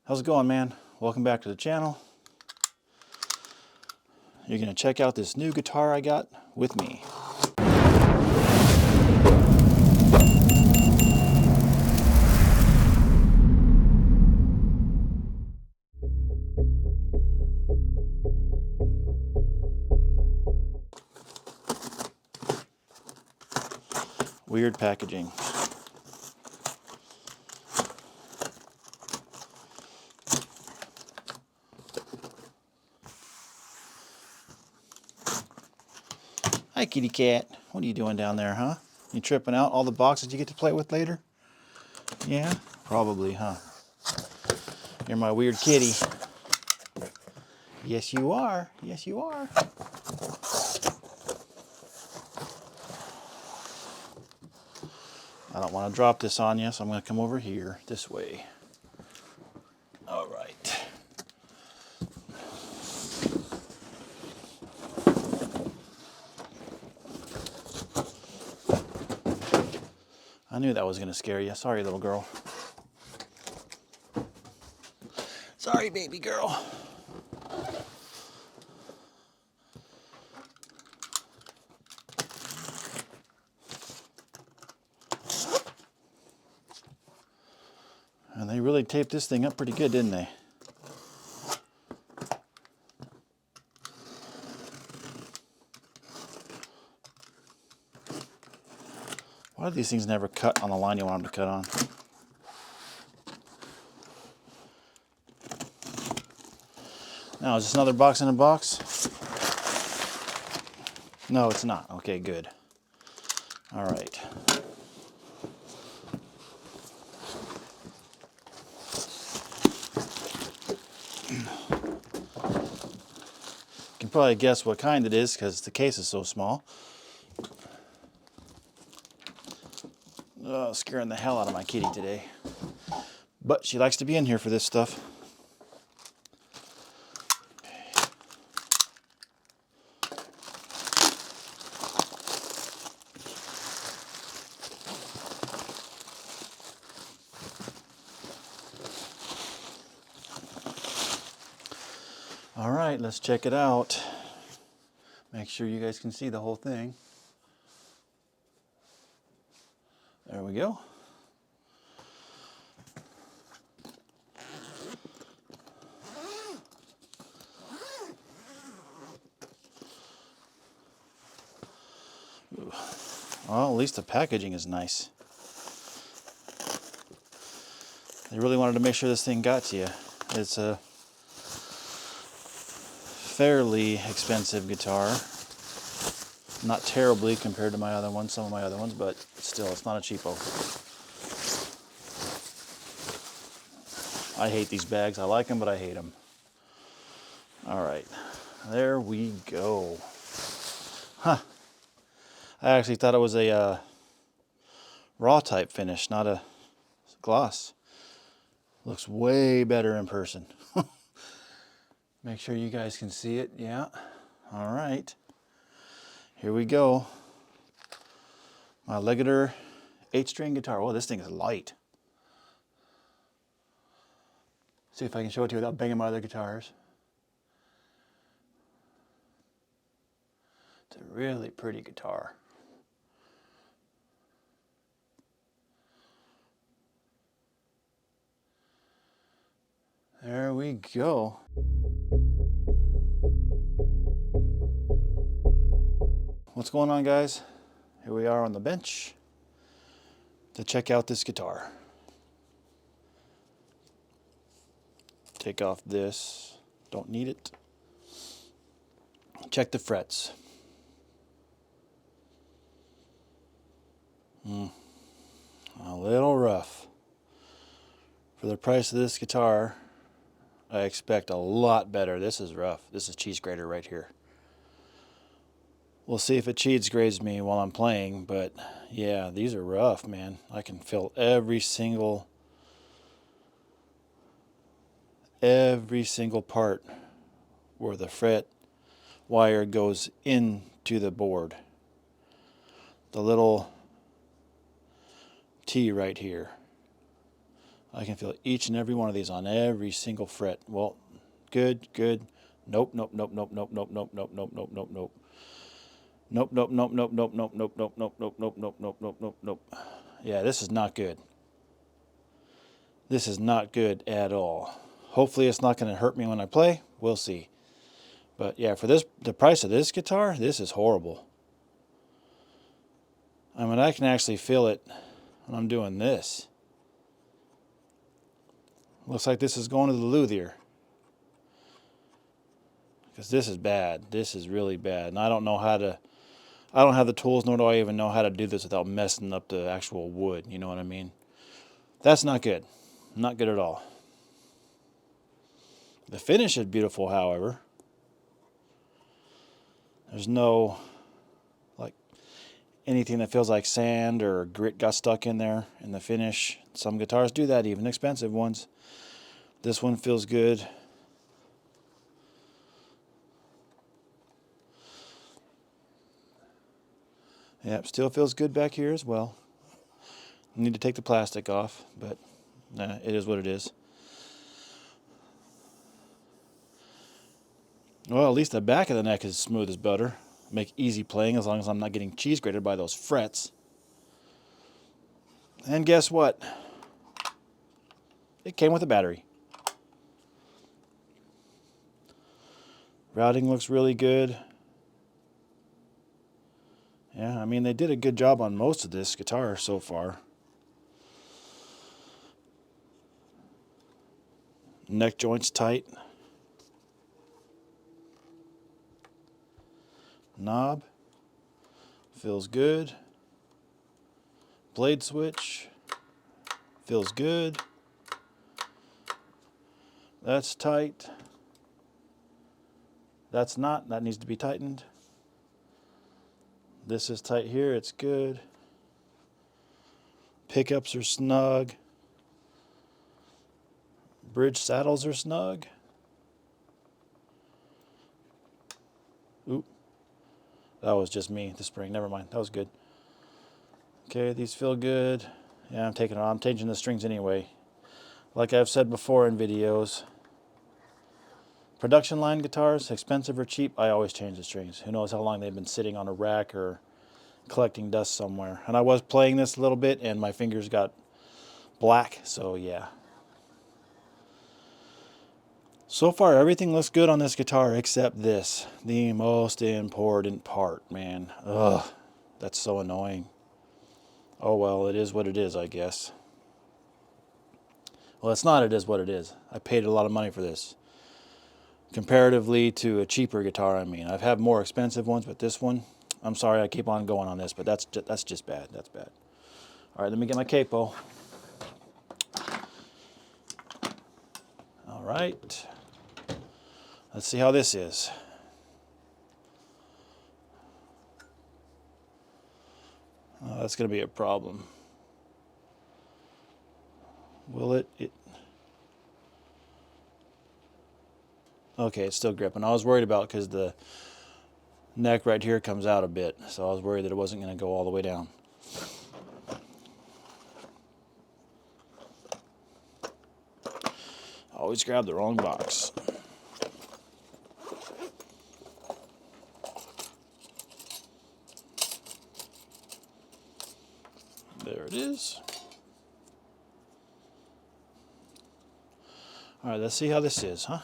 How's it going, man? Welcome back to the channel. You're gonna check out this new guitar I got with me. Weird packaging. Hi, kitty cat. What are you doing down there, huh? You tripping out all the boxes you get to play with later? Yeah? Probably, huh? You're my weird kitty. Yes, you are. Yes, you are. I don't want to drop this on you, so I'm going to come over here this way. All right. I knew that was going to scare you. Sorry, little girl. Sorry, baby girl. And they really taped this thing up pretty good, didn't they? Why do these things never cut on the line you want them to cut on? Now, is this another box in a box? No, it's not. Okay, good. All right. You can probably guess what kind it is because the case is so small. Oh, scaring the hell out of my kitty today. But she likes to be in here for this stuff. All right, let's check it out. Make sure you guys can see the whole thing. There we go. Ooh. Well, at least the packaging is nice. They really wanted to make sure this thing got to you. It's a fairly expensive guitar. Not terribly compared to my other ones, some of my other ones, but still, it's not a cheapo. I hate these bags. I like them, but I hate them. All right, there we go. Huh. I actually thought it was a raw type finish, not a gloss. Looks way better in person. Make sure you guys can see it. Yeah. All right. Here we go. My LEGATOR 8-string guitar. Oh, this thing is light. See if I can show it to you without banging my other guitars. It's a really pretty guitar. There we go. What's going on, guys? Here we are on the bench to check out this guitar. Take off this. Don't need it. Check the frets. A little rough. For the price of this guitar, I expect a lot better. This is rough. This is cheese grater right here. We'll see if it cheese grades me while I'm playing, but yeah, these are rough, man. I can feel every single part where the fret wire goes into the board. The little T right here. I can feel each and every one of these on every single fret. Well, good, good. Nope, nope, nope, nope, nope, nope, nope, nope, nope, nope, nope, nope. Nope, nope, nope, nope, nope, nope, nope, nope, nope, nope, nope, nope, nope, nope, nope, nope. Yeah, this is not good. This is not good at all. Hopefully it's not going to hurt me when I play. We'll see. But yeah, for this, the price of this guitar, this is horrible. I mean, I can actually feel it when I'm doing this. Looks like this is going to the luthier. Because this is bad. This is really bad. And I don't know how to... I don't have the tools, nor do I even know how to do this without messing up the actual wood. You know what I mean? That's not good. Not good at all. The finish is beautiful, however. There's no, like, anything that feels like sand or grit got stuck in there in the finish. Some guitars do that, even expensive ones. This one feels good. Yep, still feels good back here as well. Need to take the plastic off, but it is what it is. Well, at least the back of the neck is smooth as butter. Make easy playing as long as I'm not getting cheese grated by those frets. And guess what? It came with a battery. Routing looks really good. Yeah, I mean, they did a good job on most of this guitar so far. Neck joint's tight. Knob feels good. Blade switch feels good. That's tight. That's not. That needs to be tightened. This is tight here. It's good. Pickups are snug. Bridge saddles are snug. Oop. That was just me, the spring. Never mind. That was good. Okay, these feel good. Yeah, I'm changing the strings anyway. Like I've said before in videos, production line guitars, expensive or cheap, I always change the strings. Who knows how long they've been sitting on a rack or collecting dust somewhere. And I was playing this a little bit and my fingers got black, so yeah. So far everything looks good on this guitar except this. The most important part, man. Ugh, that's so annoying. Oh well, it is what it is, I guess. Well, it's not, it is what it is. I paid a lot of money for this. Comparatively to a cheaper guitar, I mean. I've had more expensive ones, but this one, I'm sorry I keep on going on this, but that's just bad. That's bad. All right, let me get my capo. All right. Let's see how this is. That's going to be a problem. Will it? Okay, it's still gripping. I was worried about because the neck right here comes out a bit, so I was worried that it wasn't going to go all the way down. Always grab the wrong box. There it is. All right, let's see how this is, huh?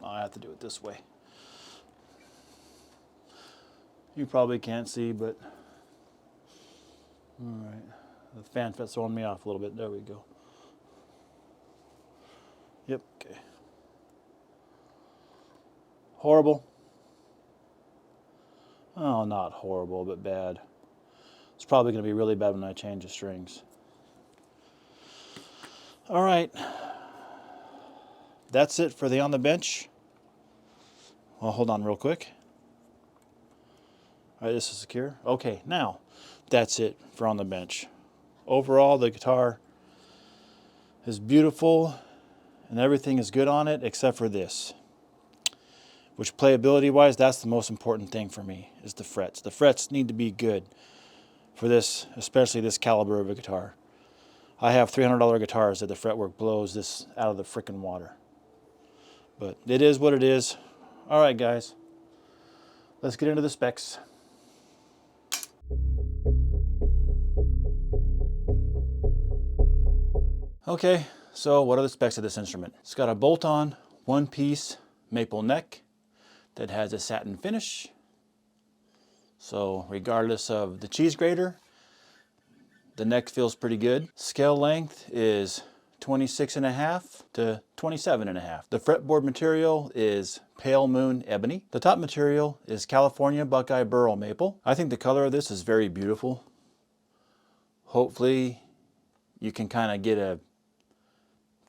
I have to do it this way. You probably can't see, but all right. The fan fit's throwing me off a little bit. There we go. Yep, okay. Horrible. Oh, not horrible, but bad. It's probably going to be really bad when I change the strings. All right. That's it for the on the bench. Well, hold on real quick. All right, this is secure. Okay, now that's it for on the bench. Overall, the guitar is beautiful and everything is good on it except for this. Which playability-wise, that's the most important thing for me, is the frets. The frets need to be good. for this, especially this caliber of a guitar. I have $300 guitars that the Fretwork blows this out of the frickin' water. But it is what it is. All right, guys, let's get into the specs. Okay, so what are the specs of this instrument? It's got a bolt-on, one-piece maple neck that has a satin finish. So regardless of the cheese grater, the neck feels pretty good. Scale length is 26.5 to 27.5. The fretboard material is Pale Moon Ebony. The top material is California Buckeye Burl Maple. I think the color of this is very beautiful. Hopefully you can kind of get a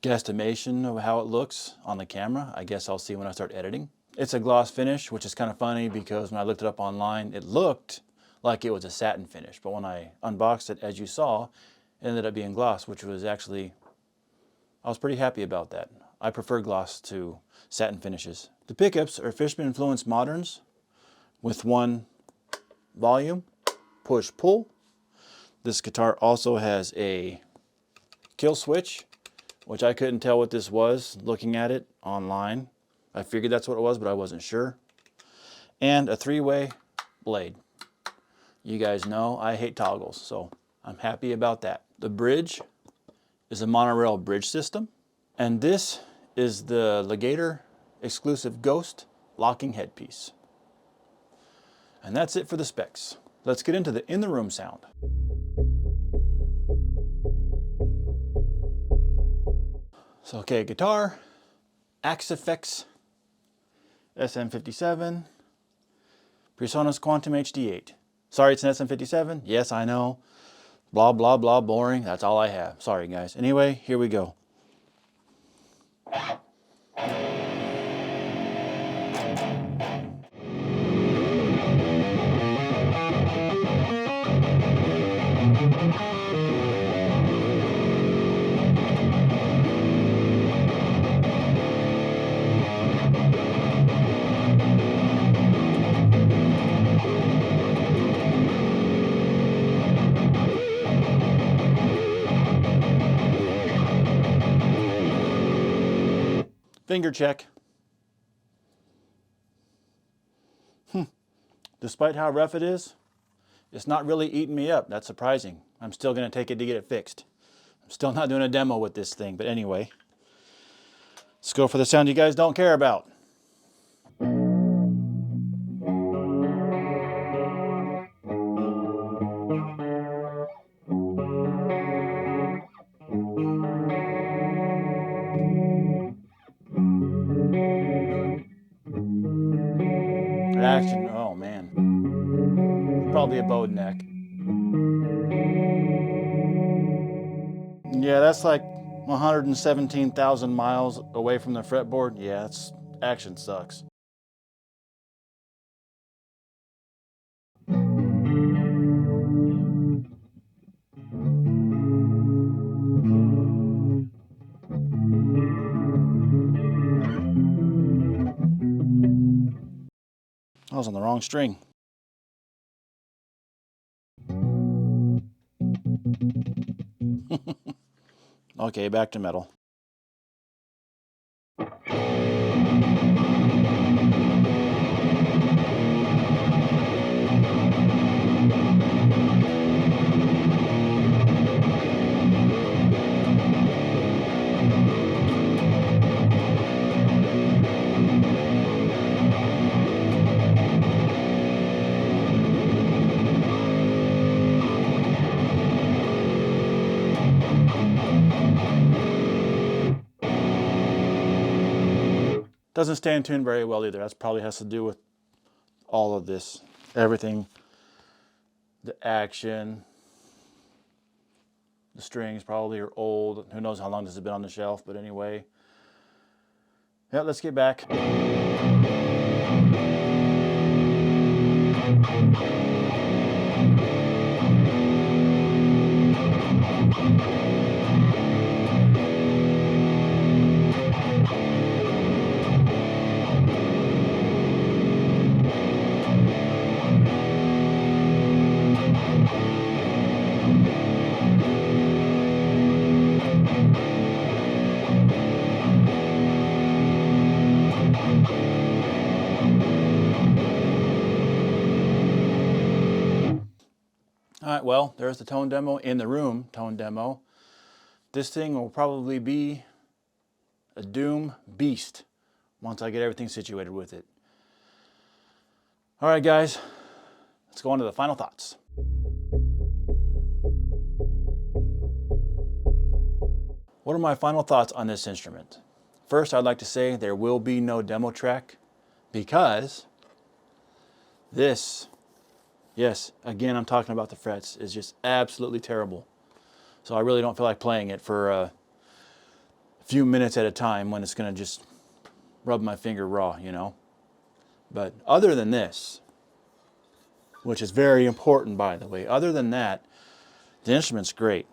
guesstimation of how it looks on the camera. I guess I'll see when I start editing. It's a gloss finish, which is kind of funny because when I looked it up online, it looked like it was a satin finish. But when I unboxed it, as you saw, it ended up being gloss, which was actually, I was pretty happy about that. I prefer gloss to satin finishes. The pickups are Fishman Influence Moderns with one volume, push-pull. This guitar also has a kill switch, which I couldn't tell what this was looking at it online. I figured that's what it was, but I wasn't sure. And a three-way blade. You guys know I hate toggles, so I'm happy about that. The bridge is a monorail bridge system. And this is the Legator exclusive Ghost locking headpiece. And that's it for the specs. Let's get into the in-the-room sound. So, okay, guitar, Axe Effects SM57, PreSonus Quantum HD8. Sorry, it's an SM57. Yes, I know. Blah, blah, blah, boring. That's all I have. Sorry, guys. Anyway, here we go. Finger check. Despite how rough it is, it's not really eating me up. That's surprising. I'm still going to take it to get it fixed. I'm still not doing a demo with this thing, but anyway. Let's go for the sound you guys don't care about. Action, oh man. Probably a bowed neck. Yeah, that's like 117,000 miles away from the fretboard. Yeah, action sucks. I was on the wrong string. Okay, back to metal. Doesn't stay in tune very well either. That probably has to do with all of this. Everything, the action, the strings probably are old. Who knows how long this has been on the shelf, but anyway. Yeah, let's get back. went well. There's the tone demo in the room, tone demo. This thing will probably be a doom beast once I get everything situated with it. All right, guys, let's go on to the final thoughts. What are my final thoughts on this instrument? First, I'd like to say there will be no demo track because this, yes, again, I'm talking about the frets, is just absolutely terrible. So I really don't feel like playing it for a few minutes at a time when it's going to just rub my finger raw, you know. But other than this, which is very important, by the way, other than that, the instrument's great.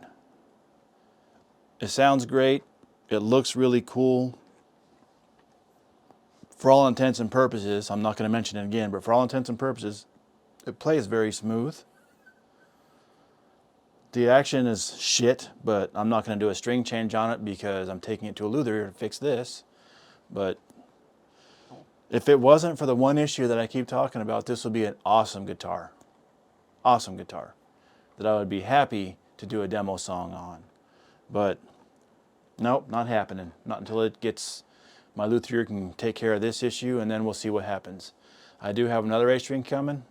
It sounds great. It looks really cool. For all intents and purposes, I'm not going to mention it again, but for all intents and purposes, it plays very smooth. The action is shit, but I'm not going to do a string change on it because I'm taking it to a luthier to fix this. But if it wasn't for the one issue that I keep talking about, this would be an awesome guitar. Awesome guitar that I would be happy to do a demo song on. But nope, not happening. Not until it gets, my luthier can take care of this issue, and then we'll see what happens. I do have another A-string coming,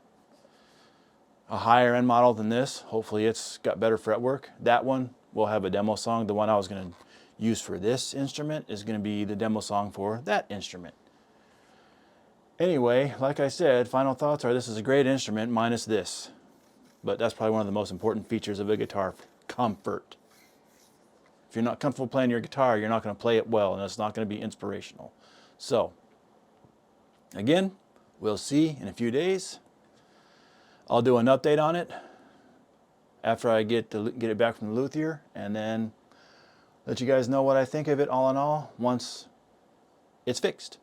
a higher end model than this. Hopefully it's got better fretwork. That one will have a demo song. The one I was going to use for this instrument is going to be the demo song for that instrument. Anyway, like I said, final thoughts are this is a great instrument minus this. But that's probably one of the most important features of a guitar, comfort. If you're not comfortable playing your guitar, you're not going to play it well, and it's not going to be inspirational. So, again, we'll see in a few days. I'll do an update on it after I get it back from the luthier, and then let you guys know what I think of it all in all once it's fixed.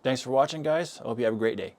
Thanks for watching, guys. I hope you have a great day.